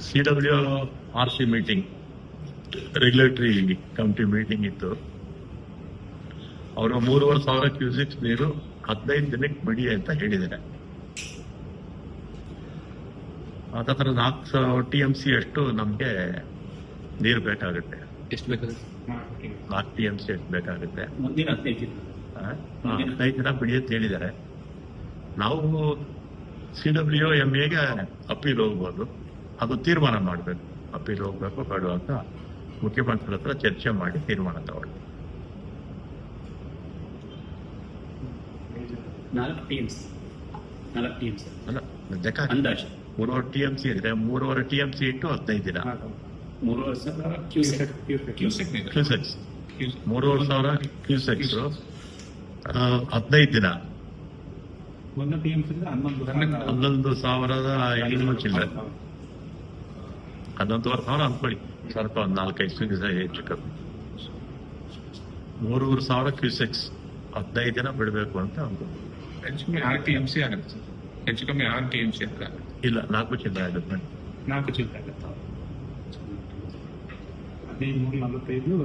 CWRC meeting, regulatory committee meeting ಇತ್ತು. ಅವರು 3,500 cusecs ನೀರು 15 ದಿನಕ್ಕೆ ಬಿಡಿ ಅಂತ ಹೇಳಿದ್ದಾರೆ. ಅದರ 4 TMC ಅಷ್ಟು ನಮಗೆ ನೀರು ಬೇಕಾಗುತ್ತೆ. ಎಷ್ಟು ಬೇಕಾಗುತ್ತೆ? 4 TMC ಎಷ್ಟು ಬೇಕಾಗುತ್ತೆ. ಮುಂದಿನ 15 ದಿನ ಬಿಡಿ ಅಂತ ಹೇಳಿದ್ದಾರೆ. ನಾವು CWMAಗೆ ಅಪೀಲ್ ಹೋಗ್ಬೋದು, ಅದು ತೀರ್ಮಾನ ಮಾಡಬೇಕು. ಅಪೀಲ್ ಹೋಗ್ಬೇಕು ಬೇಡ ಅಂತ ಮುಖ್ಯಮಂತ್ರಿಗಳ ಹತ್ರ ಚರ್ಚೆ ಮಾಡಿ ತೀರ್ಮಾನ ತಗೊಳ್ಳಿ. 4 TMC ಅಲ್ಲ, ಲೆಕ್ಕ ಅಂದಾಜು 3.5 TMC ಇದ್ರೆ 3.5 TMC ಇಟ್ಟು 15 ದಿನ. 3,500 ಕ್ಯೂಸೆಕ್ಸ್ 3,500 ಕ್ಯೂಸೆಕ್ಸ್ 15 ದಿನ. 11,500 ಚಿಲ್ಲರೆ, 11,500 ಅನ್ಕೊಳ್ಳಿ. ಸ್ವಲ್ಪ ಒಂದು 4-5 ದಿವಸ ಹೆಚ್ಚು ಕಮ್ಮಿ. 3,500 ಕ್ಯೂಸೆಕ್ಸ್ 15 ದಿನ ಬಿಡಬೇಕು ಅಂತ ಅನ್ಕೊಂಡು. ಹೆಚ್ಚು ಕಮ್ಮಿ 6 TMC ಆಗುತ್ತೆ ಸರ್. ಹೆಚ್ಚು ಕಮ್ಮಿ 6 TMC ಅಂತ ಇಲ್ಲ, 4 ಚಿಲ್ಲರೆ ಆಗುತ್ತೆ. 4 ಚಿಲ್ಲರೆ ಆಗುತ್ತೆ. 1345